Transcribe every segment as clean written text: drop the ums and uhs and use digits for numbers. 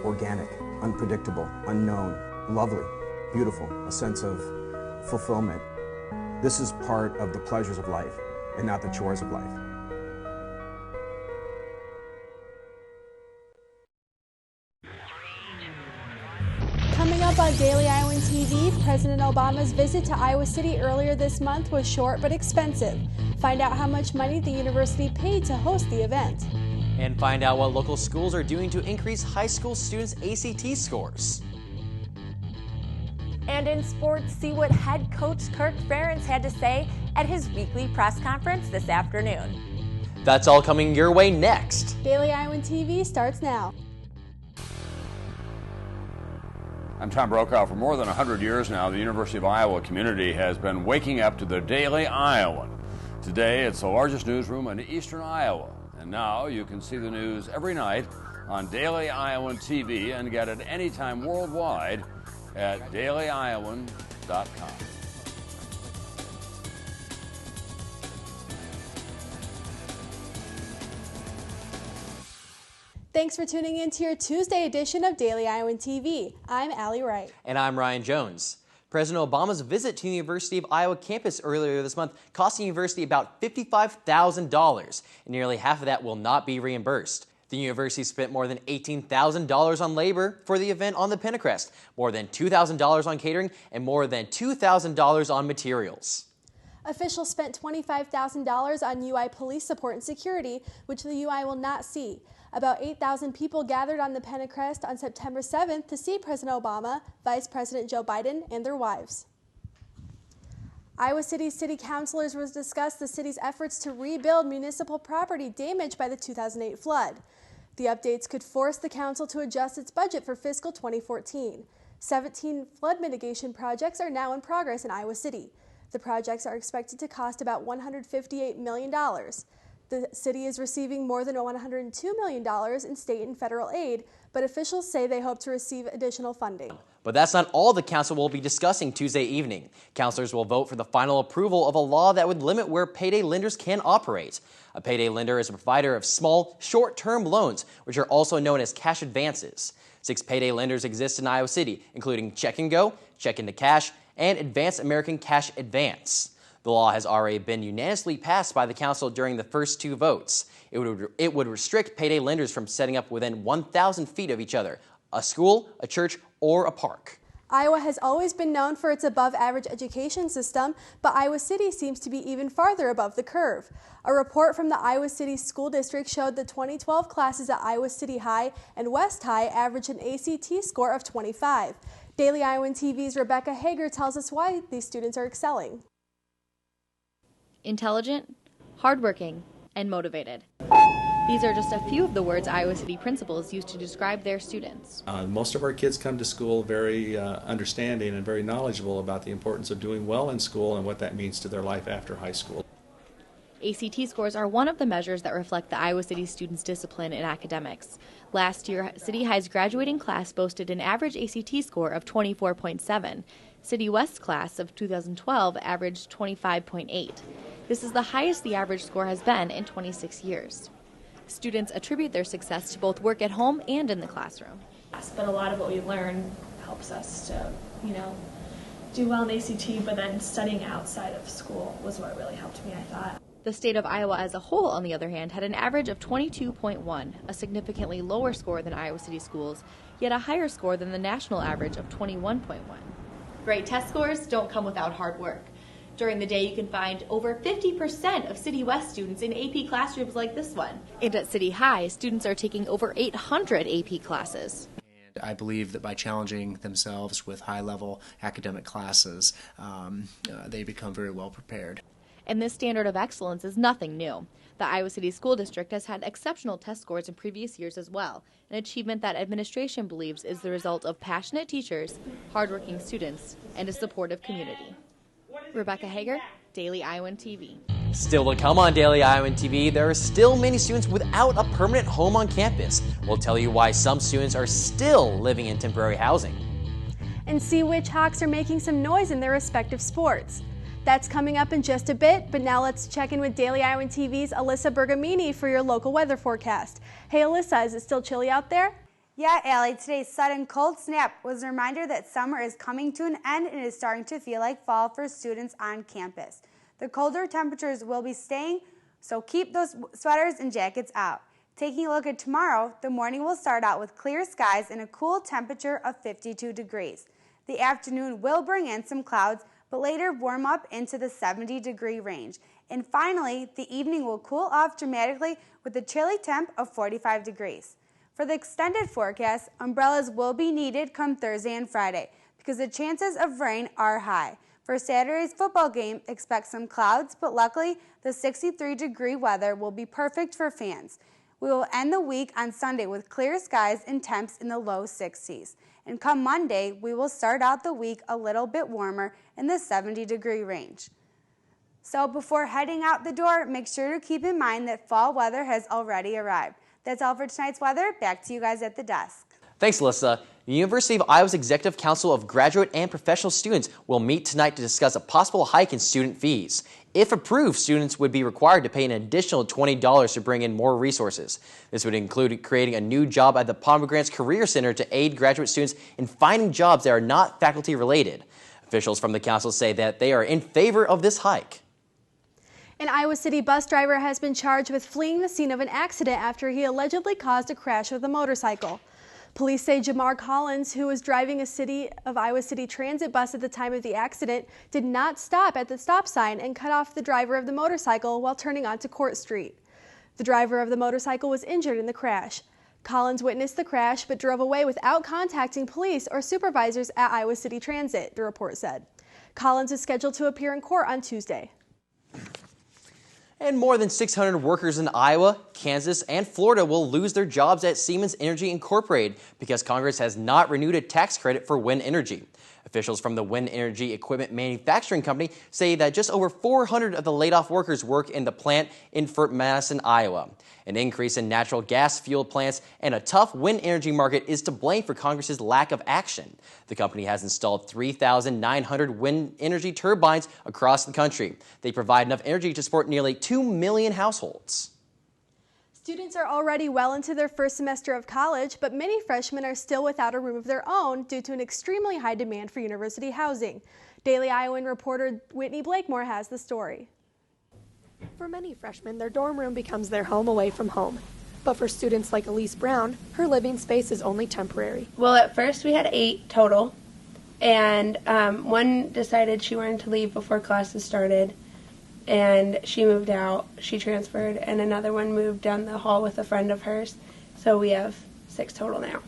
organic, unpredictable, unknown, lovely, beautiful, a sense of fulfillment. This is part of the pleasures of life and not the chores of life. Coming up on Daily Iowan TV, President Obama's visit to Iowa City earlier this month was short but expensive. Find out how much money the university paid to host the event. And find out what local schools are doing to increase high school students' ACT scores. And in sports, see what head coach Kirk Ferentz had to say at his weekly press conference this afternoon. That's all coming your way next. Daily Iowan TV starts now. I'm Tom Brokaw. For more than 100 years now, the University of Iowa community has been waking up to the Daily Iowan. Today, it's the largest newsroom in eastern Iowa. And now you can see the news every night on Daily Iowan TV and get it anytime worldwide at dailyiowan.com. Thanks for tuning in to your Tuesday edition of Daily Iowan TV. I'm Allie Wright. And I'm Ryan Jones. President Obama's visit to the University of Iowa campus earlier this month cost the university about $55,000, and nearly half of that will not be reimbursed. The university spent more than $18,000 on labor for the event on the Pentecrest, more than $2,000 on catering, and more than $2,000 on materials. Officials spent $25,000 on UI police support and security, which the UI will not see. About 8,000 people gathered on the Pentecrest on September 7th to see President Obama, Vice President Joe Biden, and their wives. Iowa City's city councilors will discuss the city's efforts to rebuild municipal property damaged by the 2008 flood. The updates could force the council to adjust its budget for fiscal 2014. 17 flood mitigation projects are now in progress in Iowa City. The projects are expected to cost about $158 million. The city is receiving more than $102 million in state and federal aid, but officials say they hope to receive additional funding. But that's not all the council will be discussing Tuesday evening. Councilors will vote for the final approval of a law that would limit where payday lenders can operate. A payday lender is a provider of small, short-term loans, which are also known as cash advances. 6 payday lenders exist in Iowa City, including Check and Go, Check into Cash, and Advanced American Cash Advance. The law has already been unanimously passed by the council during the first 2 votes. It would restrict payday lenders from setting up within 1,000 feet of each other, a school, a church, or a park. Iowa has always been known for its above-average education system, but Iowa City seems to be even farther above the curve. A report from the Iowa City School District showed the 2012 classes at Iowa City High and West High averaged an ACT score of 25. Daily Iowan TV's Rebecca Hager tells us why these students are excelling. Intelligent, hardworking, and motivated. These are just a few of the words Iowa City principals use to describe their students. Most of our kids come to school very understanding and very knowledgeable about the importance of doing well in school and what that means to their life after high school. ACT scores are one of the measures that reflect the Iowa City students' discipline in academics. Last year, City High's graduating class boasted an average ACT score of 24.7. City West's class of 2012 averaged 25.8. This is the highest the average score has been in 26 years. Students attribute their success to both work at home and in the classroom. But a lot of what we learn helps us to, do well in ACT, but then studying outside of school was what really helped me, I thought. The state of Iowa as a whole, on the other hand, had an average of 22.1, a significantly lower score than Iowa City schools, yet a higher score than the national average of 21.1. Great test scores don't come without hard work. During the day, you can find over 50% of City West students in AP classrooms like this one. And at City High, students are taking over 800 AP classes. And I believe that by challenging themselves with high-level academic classes, they become very well prepared. And this standard of excellence is nothing new. The Iowa City School District has had exceptional test scores in previous years as well, an achievement that administration believes is the result of passionate teachers, hardworking students, and a supportive community. Rebecca Hager, Daily Iowan TV. Still to come on Daily Iowan TV, there are still many students without a permanent home on campus. We'll tell you why some students are still living in temporary housing. And see which Hawks are making some noise in their respective sports. That's coming up in just a bit, but now let's check in with Daily Iowan TV's Alyssa Bergamini for your local weather forecast. Hey Alyssa, is it still chilly out there? Yeah, Allie, today's sudden cold snap was a reminder that summer is coming to an end and it is starting to feel like fall for students on campus. The colder temperatures will be staying, so keep those sweaters and jackets out. Taking a look at tomorrow, the morning will start out with clear skies and a cool temperature of 52 degrees. The afternoon will bring in some clouds, but later warm up into the 70-degree range. And finally, the evening will cool off dramatically with a chilly temp of 45 degrees. For the extended forecast, umbrellas will be needed come Thursday and Friday because the chances of rain are high. For Saturday's football game, expect some clouds, but luckily the 63-degree weather will be perfect for fans. We will end the week on Sunday with clear skies and temps in the low 60s. And come Monday, we will start out the week a little bit warmer in the 70-degree range. So before heading out the door, make sure to keep in mind that fall weather has already arrived. That's all for tonight's weather. Back to you guys at the desk. Thanks, Alyssa. The University of Iowa's Executive Council of Graduate and Professional Students will meet tonight to discuss a possible hike in student fees. If approved, students would be required to pay an additional $20 to bring in more resources. This would include creating a new job at the Pomegranates Career Center to aid graduate students in finding jobs that are not faculty related. Officials from the council say that they are in favor of this hike. An Iowa City bus driver has been charged with fleeing the scene of an accident after he allegedly caused a crash with a motorcycle. Police say Jamar Collins, who was driving a City of Iowa City transit bus at the time of the accident, did not stop at the stop sign and cut off the driver of the motorcycle while turning onto Court Street. The driver of the motorcycle was injured in the crash. Collins witnessed the crash but drove away without contacting police or supervisors at Iowa City Transit, the report said. Collins is scheduled to appear in court on Tuesday. And more than 600 workers in Iowa, Kansas, and Florida will lose their jobs at Siemens Energy Incorporated because Congress has not renewed a tax credit for wind energy. Officials from the Wind Energy Equipment Manufacturing Company say that just over 400 of the laid-off workers work in the plant in Fort Madison, Iowa. An increase in natural gas-fueled plants and a tough wind energy market is to blame for Congress's lack of action. The company has installed 3,900 wind energy turbines across the country. They provide enough energy to support nearly 2 million households. Students are already well into their first semester of college, but many freshmen are still without a room of their own due to an extremely high demand for university housing. Daily Iowan reporter Whitney Blakemore has the story. For many freshmen, their dorm room becomes their home away from home. But for students like Elise Brown, her living space is only temporary. Well, at first we had 8 total, and one decided she wanted to leave before classes started, and she moved out, she transferred, and another one moved down the hall with a friend of hers, so we have 6 total now.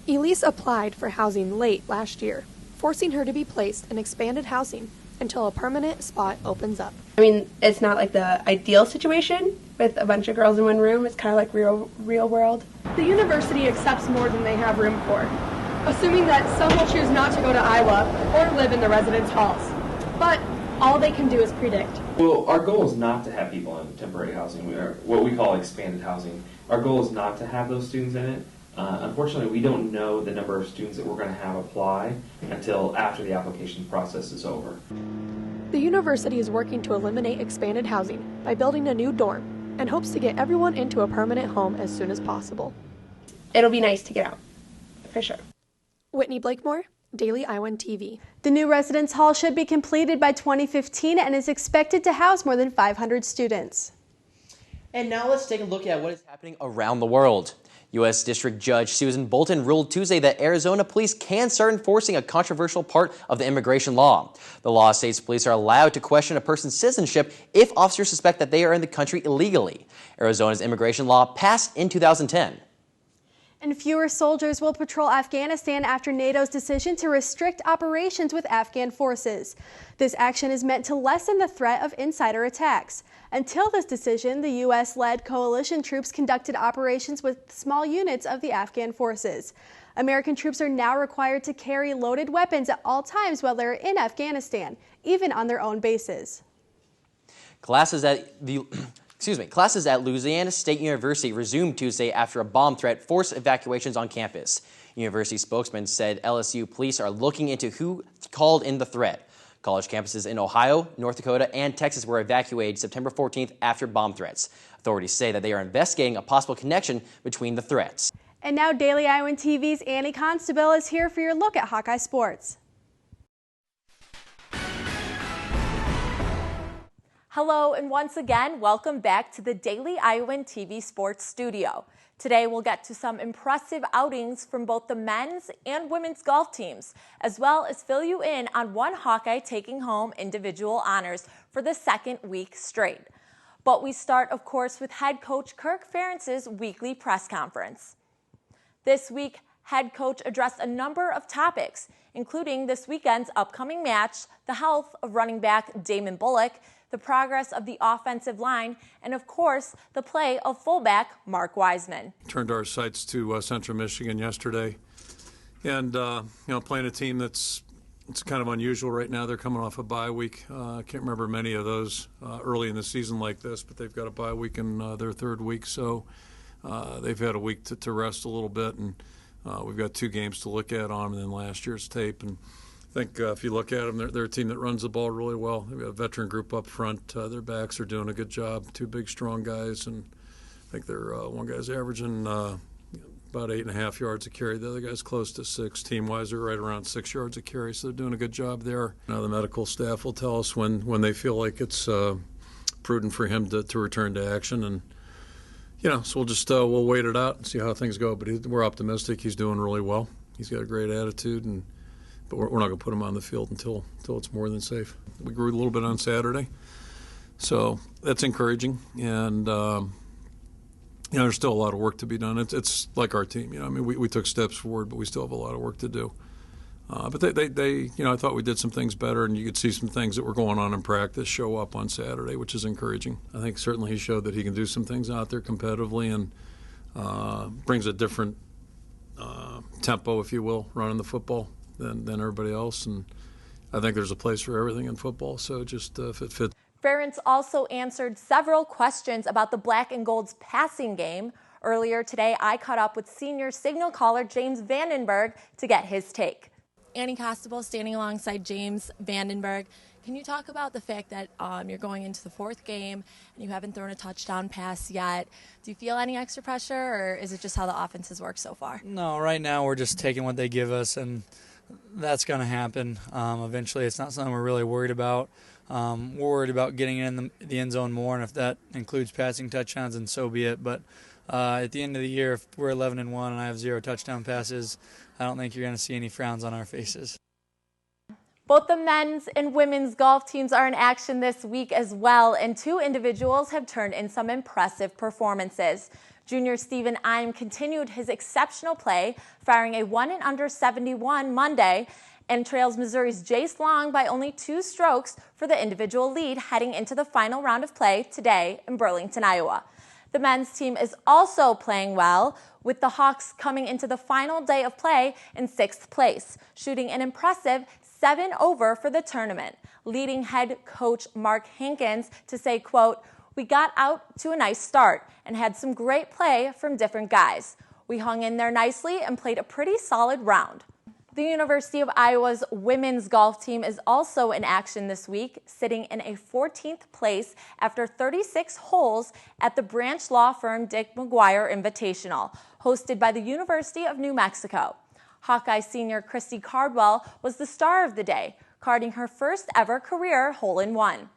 Elise applied for housing late last year, forcing her to be placed in expanded housing until a permanent spot opens up. I mean, it's not like the ideal situation with a bunch of girls in one room. It's kind of like real world. The university accepts more than they have room for, assuming that some will choose not to go to Iowa or live in the residence halls. But all they can do is predict. Well, our goal is not to have people in temporary housing. We are what we call expanded housing. Our goal is not to have those students in it. Unfortunately, we don't know the number of students that we're going to have apply until after the application process is over. The university is working to eliminate expanded housing by building a new dorm and hopes to get everyone into a permanent home as soon as possible. It'll be nice to get out, for sure. Whitney Blakemore, Daily Iowan TV. The new residence hall should be completed by 2015 and is expected to house more than 500 students. And now let's take a look at what is happening around the world. U.S. District Judge Susan Bolton ruled Tuesday that Arizona police can start enforcing a controversial part of the immigration law. The law states police are allowed to question a person's citizenship if officers suspect that they are in the country illegally. Arizona's immigration law passed in 2010. And fewer soldiers will patrol Afghanistan after NATO's decision to restrict operations with Afghan forces. This action is meant to lessen the threat of insider attacks. Until this decision, the U.S.-led coalition troops conducted operations with small units of the Afghan forces. American troops are now required to carry loaded weapons at all times while they're in Afghanistan, even on their own bases. Classes at Louisiana State University resumed Tuesday after a bomb threat forced evacuations on campus. University spokesman said LSU police are looking into who called in the threat. College campuses in Ohio, North Dakota, and Texas were evacuated September 14th after bomb threats. Authorities say that they are investigating a possible connection between the threats. And now Daily Iowan TV's Annie Constable is here for your look at Hawkeye sports. Hello, and once again, welcome back to the Daily Iowan TV Sports Studio. Today, we'll get to some impressive outings from both the men's and women's golf teams, as well as fill you in on one Hawkeye taking home individual honors for the second week straight. But we start, of course, with head coach Kirk Ferentz's weekly press conference. This week, head coach addressed a number of topics, including this weekend's upcoming match, the health of running back Damon Bullock, the progress of the offensive line, and of course, the play of fullback Mark Wiseman. Turned our sights to Central Michigan yesterday, and playing a team it's kind of unusual right now. They're coming off a bye week. I can't remember many of those early in the season like this, but they've got a bye week in their third week, so they've had a week to rest a little bit, and we've got 2 games to look at on them than last year's tape. And I think if you look at them, they're a team that runs the ball really well. They've got a veteran group up front. Their backs are doing a good job. 2 big, strong guys, and I think they're one guy's averaging about 8.5 yards a carry. The other guy's close to 6. Team-wise, they're right around 6 yards a carry, so they're doing a good job there. Now the medical staff will tell us when they feel like it's prudent for him to return to action, and so we'll just we'll wait it out and see how things go. But we're optimistic. He's doing really well. He's got a great attitude, but we're not going to put him on the field until it's more than safe. We grew a little bit on Saturday, so that's encouraging. And there's still a lot of work to be done. It's like our team. We took steps forward, but we still have a lot of work to do. But they I thought we did some things better, and you could see some things that were going on in practice show up on Saturday, which is encouraging. I think certainly he showed that he can do some things out there competitively, and brings a different tempo, if you will, running the football than everybody else. And I think there's a place for everything in football, so just if it fits. Ferentz also answered several questions about the Black and Gold's passing game. Earlier today, I caught up with senior signal caller James Vandenberg to get his take. Annie Constable standing alongside James Vandenberg. Can you talk about the fact that you're going into the 4th game and you haven't thrown a touchdown pass yet? Do you feel any extra pressure, or is it just how the offense has worked so far? No, right now we're just taking what they give us, and that's going to happen. Eventually, it's not something we're really worried about. We're worried about getting in the end zone more, and if that includes passing touchdowns, then so be it. But at the end of the year, if we're 11-1 and I have 0 touchdown passes, I don't think you're going to see any frowns on our faces. Both the men's and women's golf teams are in action this week as well, and 2 individuals have turned in some impressive performances. Junior Stephen Ime continued his exceptional play, firing a 1-under 71 Monday, and trails Missouri's Jace Long by only 2 strokes for the individual lead heading into the final round of play today in Burlington, Iowa. The men's team is also playing well, with the Hawks coming into the final day of play in 6th place, shooting an impressive 7 over for the tournament, leading head coach Mark Hankins to say, quote, "We got out to a nice start and had some great play from different guys. We hung in there nicely and played a pretty solid round." The University of Iowa's women's golf team is also in action this week, sitting in a 14th place after 36 holes at the Branch Law Firm Dick McGuire Invitational, hosted by the University of New Mexico. Hawkeye senior Christy Cardwell was the star of the day, carding her first ever career hole-in-one.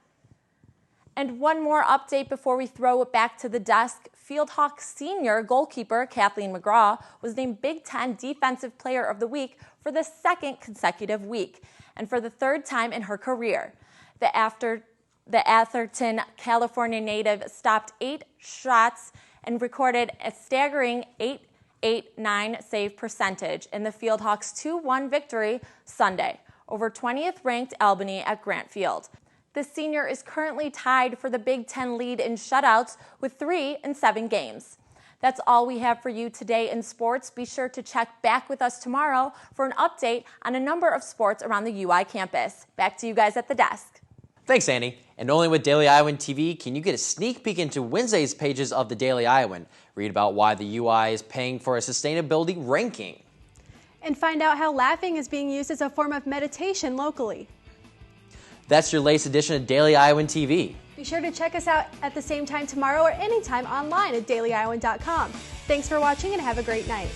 And one more update before we throw it back to the desk. Fieldhawks senior goalkeeper Kathleen McGraw was named Big Ten Defensive Player of the Week for the 2nd consecutive week, and for the 3rd time in her career. The Atherton, California native stopped 8 shots and recorded a staggering 8.89 save percentage in the Fieldhawks' 2-1 victory Sunday over 20th ranked Albany at Grant Field. The senior is currently tied for the Big Ten lead in shutouts with 3 in 7 games. That's all we have for you today in sports. Be sure to check back with us tomorrow for an update on a number of sports around the UI campus. Back to you guys at the desk. Thanks, Annie. And only with Daily Iowan TV can you get a sneak peek into Wednesday's pages of the Daily Iowan. Read about why the UI is paying for a sustainability ranking. And find out how laughing is being used as a form of meditation locally. That's your latest edition of Daily Iowan TV. Be sure to check us out at the same time tomorrow or anytime online at dailyiowan.com. Thanks for watching and have a great night.